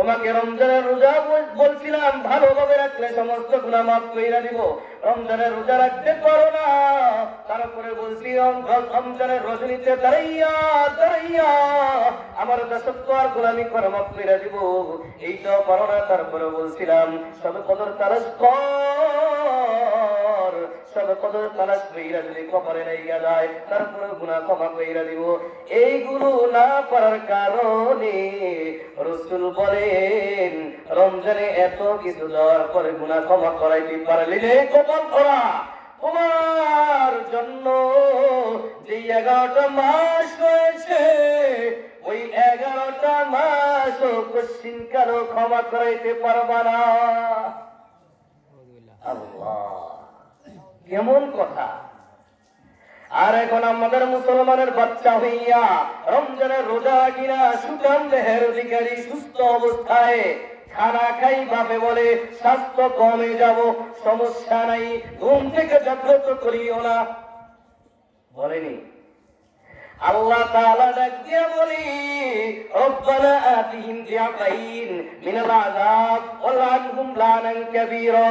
তোমাকে রমজানের রোজা বলছিলাম ভালোভাবে রাখলে সমস্ত গুনাহ মাফ কইরা দিব, রমজানের রোজা রাখতে পারো না, তারপরে বলছি রমজানের রজনীতে দাঁড়াইয়া দাঁড়াইয়া আমার দাসত্ব আর গোলামি করে মাফ কইরা দিব, এইটাও পারো না, তারপরে বলছিলাম সবে কদর তালাশ কর, সবে কদর তালাশ কইরা যদি কবরে নাইয়া যায় তারপরে গুনাহ ক্ষমা কইরা দিব। এইগুলো না পারার কারণে রাসূল বলেন রমজানে এত কিছু দেওয়ার পরে গুনাহ ক্ষমা করাইতে পারলি না, কবল করা তোমার জন্য যে 11টা মাস রয়েছে ওই 11টা মাস কোশ্চিন কারো ক্ষমা করাইতে পারবা না। আল্লাহ, কেমন কথা! আর এখন আমাদের মুসলমানের বাচ্চা হইয়া রমজানের রোজা রাখিনা সুঠাম দেহের অধিকারী সুস্থ অবস্থায় খানা খাই বাপে বলে স্বাস্থ্য কমে যাব, সমস্যা নাই, ঘুম থেকে জাগ্রত করিও না বলেনি? আল্লাহ তাআলা ডাক দিয়া বলি রব্বানা আতিহিম যিআফাইন মিনাল আযাব ওয়ালআনহুম লানান কাবীরা।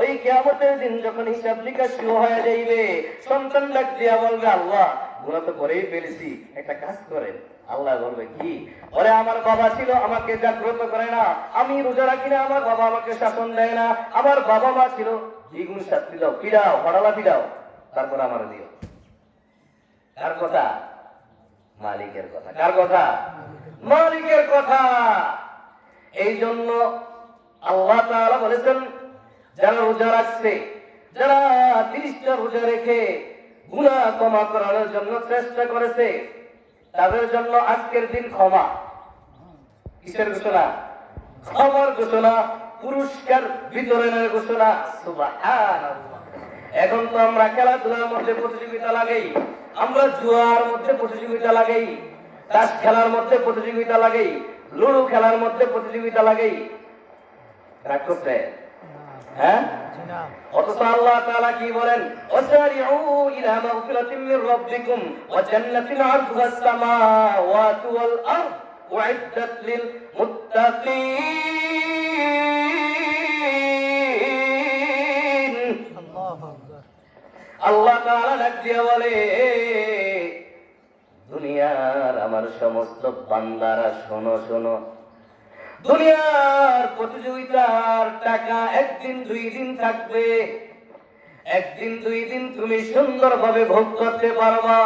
ওই কিয়ামতের দিন যখন হিসাব নিকাশ শুরু হয়ে যাইবে, সন্তান ডাক দিয়া বলবে আল্লাহ গুনাহ তো করেই ফেলেছি, একটা কাজ করেন। আল্লাহ বলবে কি? ওরে আমার বাবা ছিল আমাকে জাগ্রত করে না, আমি রোজা রাখি না, আমার বাবা আমাকে শাসন দেয় না, আমার বাবা মা ছিল, দ্বিগুণ শাস্তি দাও, পিড়াও, হড়ালা পিড়াও, তারপর আমার দিও। কার কথা? মালিকের কথা। কার কথা? মালিকের কথা। এই জন্য আল্লাহ তাআলা বলেছেন যারা রোজা রাখছে, যারা 30টা রোজা রেখে গুনাহ ক্ষমা করার জন্য চেষ্টা করেছে, তাদের জন্য আজকের দিন ক্ষমা। কিসের ঘোষণা? ক্ষমার ঘোষণা, পুরস্কার বিতরণের ঘোষণা। সুবহানাল্লাহ। এখন তো আমরা খেলাধুলার মধ্যে প্রতিযোগিতা লাগাই, আমরা জুয়ার মধ্যে প্রতিযোগিতা লাগাই, তাস খেলার মধ্যে প্রতিযোগিতা লাগাই, লুডো খেলার মধ্যে প্রতিযোগিতা লাগাই। রাগ করতে? হ্যাঁ? অথচ আল্লাহ তাআলা কি বলেন? ওয়াসারিউ ইলা মাগফিরাতিন মির রাব্বিকুম ওয়া জান্নাতিন আরদুহাস সামাওয়াতু ওয়াল আরদ উইদ্দাত লিল মুত্তাকিন। আল্লাহ তাআলা ডাক দিয়া বলে দুনিয়ার আমার সমস্ত বান্দারা শোনো শোনো, দুনিয়ার প্রতিযোগিতার টাকা একদিন 2 দিন থাকবে, একদিন 2 দিন তুমি সুন্দরভাবে ভোগ করতে পারবা।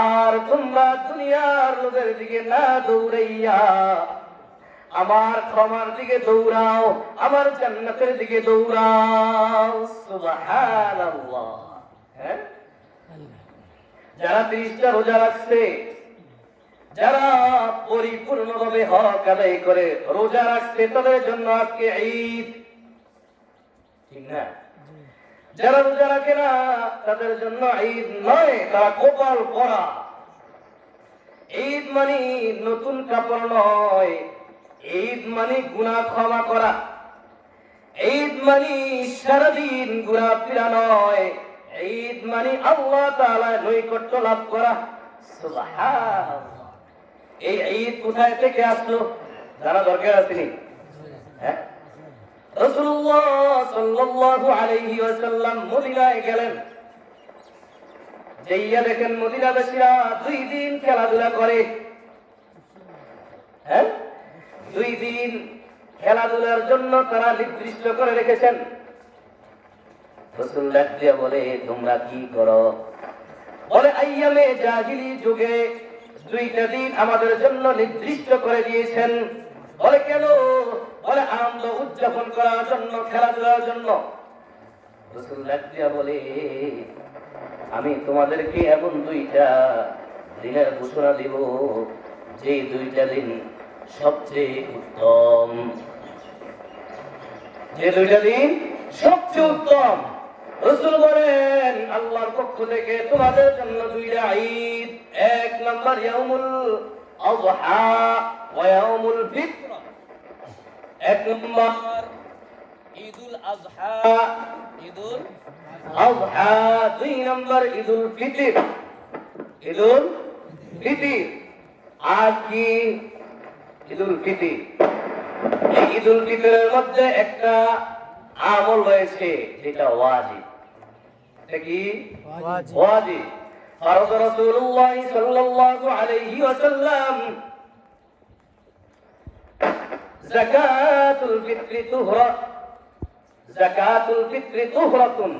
আর তোমরা দুনিয়ার লোকের দিকে না দৌড়াইয়া আমার ক্ষমার দিকে দৌড়াও, আমার জান্নাতের দিকে দৌড়াও। সুবহানাল্লাহ। হ্যাঁ, যারা 30টা রোজা রাখছে, যারা পরিপূর্ণভাবে হক আদায় করে রোজা রাখছে, তাদের জন্য আজকে ঈদ, ঠিক না? যারা রোজা রাখে না তাদের জন্য ঈদ নয়, তারা কপাল পরা। ঈদ মানে নতুন কাপড় নয়, ঈদ মানে গুনাহ ক্ষমা করা, ঈদ মানে সারাদিন গুনাহ ফিরা নয়, ঈদ মানে আল্লাহ তাআলার নৈকট্য লাভ করা। সুবহানাল্লাহ। এই ঈদ কোথায় থেকে আসলো জানা দরকার আছে নি? হ্যাঁ, রাসূলুল্লাহ সাল্লাল্লাহু আলাইহি ওয়াসাল্লাম মদিনায় গেলেন, যাইয়া দেখেন মদিনাবাসীরা 2 দিন খেলাধুলা করে। হ্যাঁ, 2 দিন খেলাধুলার জন্য তারা নির্দিষ্ট করে রেখেছেন। রাসূল ডাক দিয়া বলে তোমরা কি করো? বলে আইয়ামে জাহিলি যুগে 2টা দিন আমাদের জন্য নির্দিষ্ট করে দিয়েছেন। বলে কেন? বলে আনন্দ উদযাপন করার জন্য, খেলাধুলার জন্য। রাসূল ডাক দিয়া বলে আমি তোমাদেরকে এমন 2টা দিনের ঘোষণা দিব যে 2টা দিন সবচেয়ে উত্তম, যে 2টা দিন সবচেয়ে উত্তম। রাসূল বলেন আল্লাহর পক্ষ থেকে তোমাদের জন্য 2টা ঈদ। 1 নম্বর ইয়াউমুল আযহা ওয়া ইয়াউমুল ফিতর। 1 নম্বর ঈদুল আযহা, ঈদুল আযহা। 2 নম্বর ঈদুল ফিতর, ঈদুল ফিতর। আজ কি ঈদুল ফিতর। এই ঈদুল ফিতরের মধ্যে একটা আমল রয়েছে যেটা ওয়াজিব। এটা কি ওয়াজিব? ফরজ রাসূলুল্লাহ সাল্লাল্লাহু আলাইহি ওয়াসাল্লাম যাকাতুল ফিতরি তুহরা, যাকাতুল ফিতরি তুহরাতুন,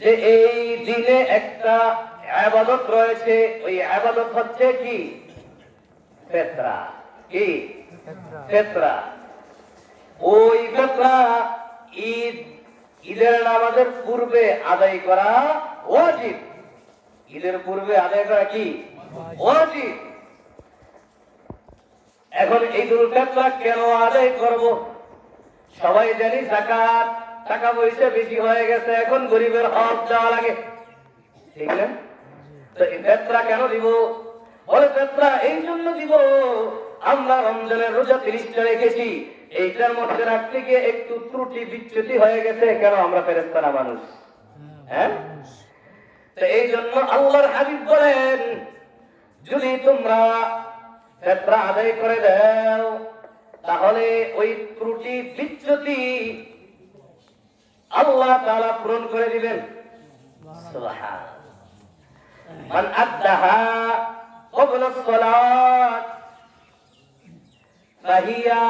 যে এই দিনে একটা ইবাদত রয়েছে, ওই ইবাদত হচ্ছে কি? ফিতরা। কি? ফিতরা। ওই ফিতরা ঈদের নামাজের পূর্বে আদায় করা ওয়াজিব। ঈদের পূর্বে আদায় করা কি? ওয়াজিব। এখন ঈদুল ফিতর কেন আদায় করব? সবাই জানি যাকাত, টাকা পয়সা বেশি হয়ে গেছে, এখন গরিবের হক দেওয়া লাগে, ঠিক না? তো এই ফিতর কেন দিব? বলে ফিতর এই জন্য দিব, আমরা রমজানের রোজা 30টা রেখেছি, এইটার মধ্যে রাখতে গিয়ে একটু ত্রুটি বিচ্যুতি হয়ে গেছে। কেন? আমরা ফেরেশতারা মানুষ, হ্যাঁ? তো এই জন্য আল্লাহর হাবিব বলেন, যদি তোমরা ফিতর আদায় করে দাও তাহলে ওই ত্রুটি বিচ্যুতি আল্লাহ তাআলা পূরণ করে দিবেন। সুবহানাল্লাহ। মান আদ্দাহা ক্বাবলা আস-সালাত ফাহিয়া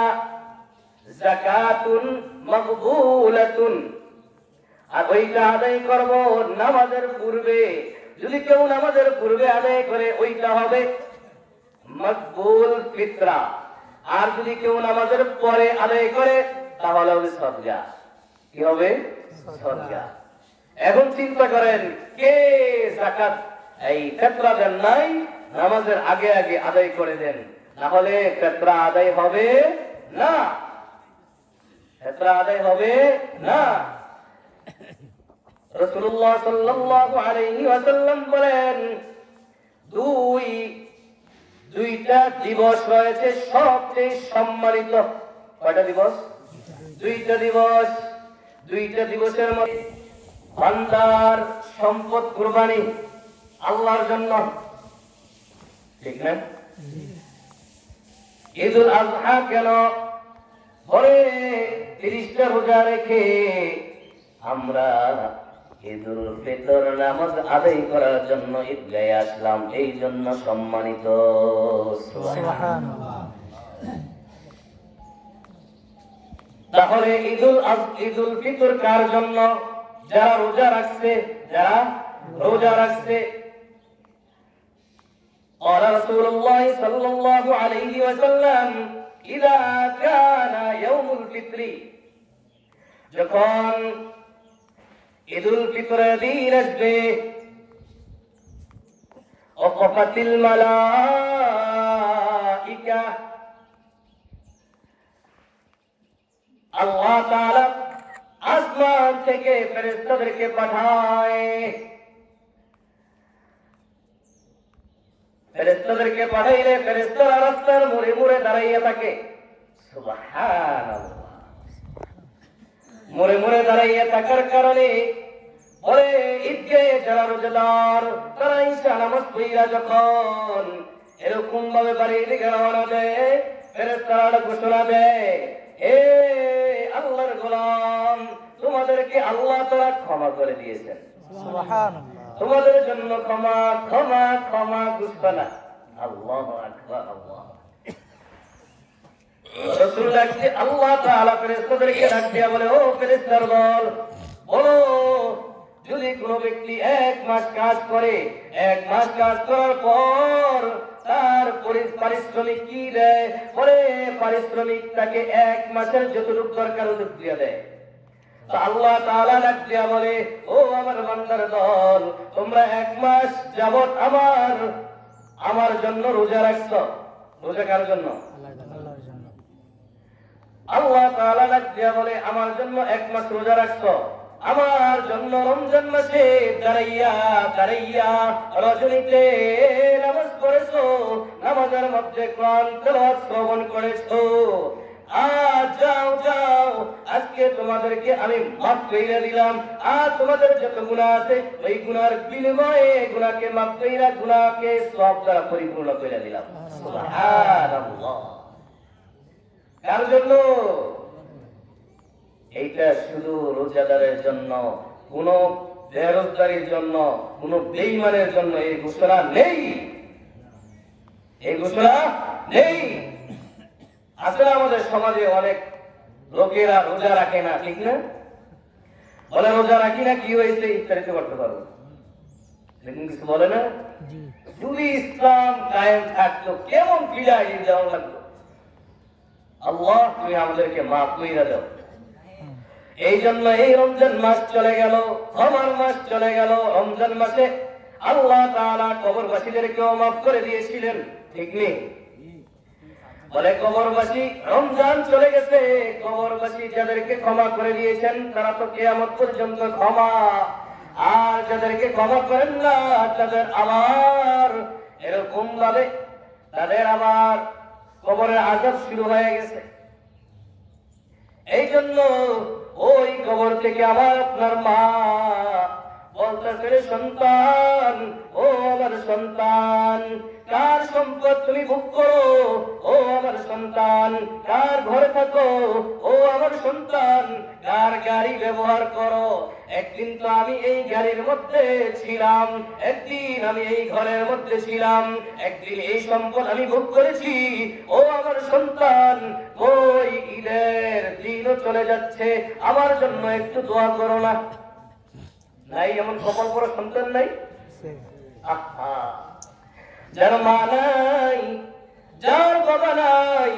যাকাতুন মাকবুলাতুন। আর ওইটা আদায় করব নামাজের পূর্বে। যদি কেউ নামাজের পূর্বে আদায় করে ওইটা হবে মকবুল ফিতরা। আর যদি কেউ নামাজের পরে আদায় করে তাহলে হবে সদকা। কি হবে? সদকা। এখন চিন্তা করেন, কে যাকাত এই ফিতরা দেন নাই, নামাজের আগে আগে আদায় করে দেন, তাহলে ফিতরা আদায় হবে না। ফিতরা আদায় হবে না। রাসূলুল্লাহ সাল্লাল্লাহু আলাইহি ওয়াসাল্লাম বলেন, দুইটা দিবস রয়েছে সবচেয়ে সম্মানিত। কয়টা দিবস? দুইটা দিবস। দুইটা দিবসের মধ্যে বান্দার সম্পদ কুরবানি আল্লাহর জন্য, ঠিক না? ঈদুল আযহা কেন? বলে 30টা রোজা রেখে আমরা ঈদুল ফিতর নামাজ আদায় করার জন্য ঈদগাহে আসলাম, এই জন্য সম্মানিত। সুবহানাল্লাহ। তাহলে ঈদুল ফিতর কার জন্য? যারা রোজা রাখছে, যারা রোজা রাখছে। قال رسول الله صلى الله عليه وسلم إذا كان يوم الفطر، যখন ঈদুল ফিতরের দিন আসবে, ওয়াকাফাতিল মালাইকা, আল্লাহ তাআলা আসমান থেকে ফেরেশতাদেরকে পাঠায়। ফেরেশতাদেরকে পাঠাইলে ফেরেশতারা রাস্তার মোড়ে মোড়ে দাঁড়াইয়া থাকে। সুবহানাল্লাহ। মোড়ে মোড়ে দাঁড়াইয়া থাকার কারণে বলে ঈদগাহে যারা রোজাদার তারা ঈশা নামাজ পড়িয়া যখন এরকম ভাবে বাড়ির দিকে রওনা দেয়, ফেরেশতারা ঘোষণা দেয়, হে আল্লাহর গোলাম, তোমাদেরকে আল্লাহ তাআলা ক্ষমা করে দিয়েছেন। সুবহানাল্লাহ। তোমাদের জন্য ক্ষমা ক্ষমা ক্ষমা ঘোষণা। আল্লাহু আকবার। আল্লাহ রাসূল ডাকছে, আল্লাহ তাআলা ফেরেশতাদেরকে ডাক দিয়া বলে, ও ফেরেশতার দল, বলো যদি কোনো ব্যক্তি 1 মাস কাজ করে, 1 মাস কাজ করার পর তার পারিশ্রমিক কি দেয়? বলে পারিশ্রমিক তাকে 1 মাসের যতটুকু দরকার ওটুক দিয়ে দেয়। তো আল্লাহ তাআলা ডাক দিয়া বলে, ও আমার বান্দার দল, তোমরা 1 মাস যাবত আমার জন্য রোজা রাখছো। রোজা কার জন্য? আল্লাহর জন্য। আল্লাহ তাআলা ডাক দিয়া বলে, আমার জন্য 1 মাস রোজা রাখছো, আমার জন্য রমজান মাসে দাঁড়াইয়া দাঁড়াইয়া রজনীতে নামাজ পড়েছো, নামাজের মধ্যে কোরআন তেলাওয়াত শ্রবণ করেছো, আজ যাও যাও, আজকে তোমাদেরকে আমি মাফ কইরা দিলাম। আর তোমাদের যত গুনাহ আছে ওই গুনার বিনিময়ে গুনাহকে মাফ কইরা গুনাহকে সওয়াব দ্বারা পরিপূর্ণ কইরা দিলাম। সুবহানাল্লাহ। কার জন্য? এইটা শুধু রোজাদারের জন্য, কোন বেরোজগারির জন্য, কোন বেঈমানের জন্য এই ঘোষণা নেই। এই ঘোষণা নেই। আসলে আমাদের সমাজে অনেক লোকেরা রোজা রাখে না, ঠিক না? বলে রোজা রাখি না, কি হয়েছে, ইফতারিতে করতে পারবো, লেকিন কিছু বলে না। যদি ইসলাম কায়েম থাকতো কেমন ফিরাই দেওয়া লাগতো। আল্লাহ তুমি আমাদেরকে মাফ কইরা দাও। এই জন্য এই রমজান মাস চলে গেল, আমার মাস চলে গেল। রমজান মাসে আল্লাহ তাআলা কবরবাসীদেরকেও মাফ করে দিয়েছিলেন, ঠিক নেই? বলে কবরবাসী, রমজান চলে গেছে, কবরবাসী যাদেরকে ক্ষমা করে দিয়েছেন তারা তো কিয়ামত পর্যন্ত ক্ষমা। আর যাদেরকে ক্ষমা করেন না তাদের আবার এরকম ভাবে তাদের আবার কবরের আযাব শুরু হয়ে গেছে। এই জন্য ওই কবর থেকে আবার আপনার মা বলতেছে, সন্তান, ও আমার সন্তান, কার সম্পদ তুমি ভোগ করো, ও আমার সন্তান, কার ঘরে থাকো, ও আমার সন্তান, কার গাড়ি ব্যবহার করো। একদিন তো আমি এই গাড়ির মধ্যে ছিলাম, একদিন আমি এই ঘরের মধ্যে ছিলাম, একদিন এই সম্পদ আমি ভোগ করেছি। ও আমার সন্তান, ওই ঈদের দিনও চলে যাচ্ছে, আমার জন্য একটু দোয়া করো না। নাই এমন কপাল পড়া সন্তান নাই? যার মা নাই, যার বাবা নাই,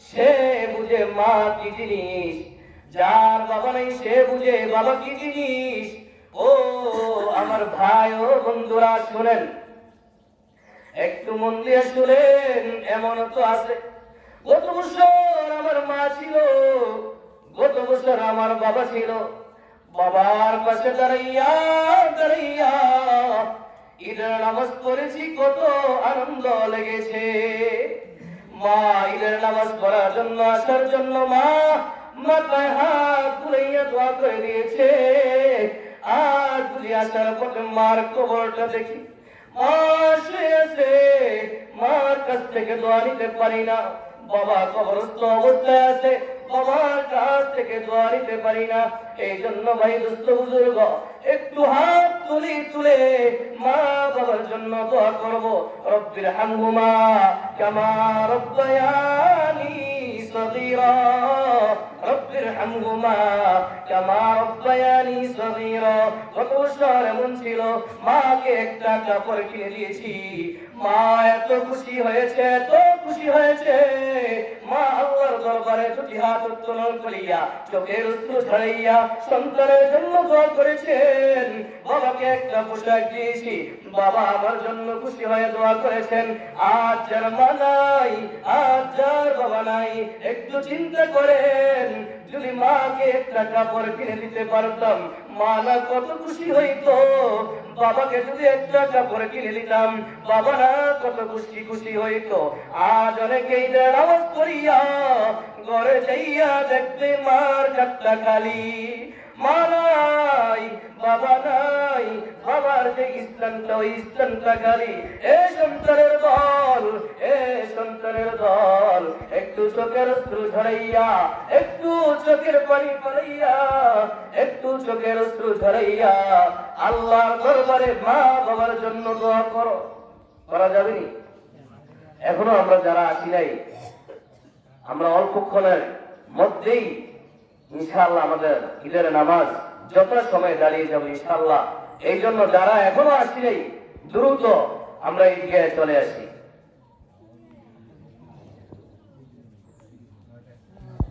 সে বুঝে মা কি জিনিস। যার বাবা নাই সে বুঝে বাবা কি জিনিস। ও আমার ভাই ও বন্ধুরা শুনেন, একটু মন দিয়ে শুনেন। এমন তো আছে, গত বছর আমার মা ছিল, গত বছর আমার বাবা ছিল। বাবার পাশে দাঁড়াইয়া দাঁড়াইয়া ঈদের নামাজ পড়েছি, কত আনন্দ লেগেছে। মা ঈদের নামাজ পড়ার জন্য আসার জন্য মা মাথায় হাত বুলাইয়া দোয়া করে দিয়েছে। আর বুঝি আসার পথে মার কবরটা দেখি, মা শুয়ে আছে, মার কাছ থেকে দোয়া নিতে পারি না। বাবা কবরস্থ অবস্থায় আছে, বাবার কাছ থেকে দোয়া নিতে পারি না। এই জন্য ভাই দোস্ত বুজুর্গ, একটু হাত তুলে তুলে মা বাবার জন্য দোয়া করব। রব্বির হামহুমা কামা রব্বায়ানি সগীরা, রব্বির হামহুমা কামা রব্বায়ানি সগীরা। গত বছর এমন ছিল, মাকে একটা কাপড় কিনে দিয়েছি, মা এত খুশি হয়েছে, এত খুশি হয়েছে। মা আল্লাহর দরবারে দুটি হাত উত্তোলন করিয়া চোখের অশ্রু ঝরাইয়া সন্তানের জন্য দোয়া করেছেন। বাবাকে একটা পোশাক দিয়েছি, বাবা আমার জন্য খুশি হয়ে দোয়া করেছেন। আজ যার মা নাই, আজ যার বাবা নাই, একটু চিন্তা করেন, যদি মাকে একটা কাপড় কিনে দিতে পারতাম, মা না কত খুশি হইতো। বাবাকে যদি একটা কাপড় কিনে দিতাম, বাবা না কত খুশি খুশি হইতো। আজ অনেকেই নামাজ পড়িয়া ঘরে যাইয়া দেখবে মার খাটটা খালি, মা নাই, বাবা নাই, বাবার যে স্থানটা ওই স্থানটা খালি। এ সন্তানের দল, এ সন্তানের দল, একটু চোখের অশ্রু ঝরাইয়া, একটু চোখের পানি ফেলাইয়া, একটু চোখের অশ্রু ঝরাইয়া আল্লাহর দরবারে মা বাবার জন্য দোয়া করো। করা যাবে নি? এখনো আমরা যারা আসি নাই, আমরা অল্পক্ষণের মধ্যেই ইনশাআল্লাহ আমাদের ঈদের নামাজ যত সময় দাঁড়িয়ে যাবো ইনশাআল্লাহ। এই জন্য যারা এখনো আসি নাই, দ্রুত আমরা ঈদগাহে চলে আসি।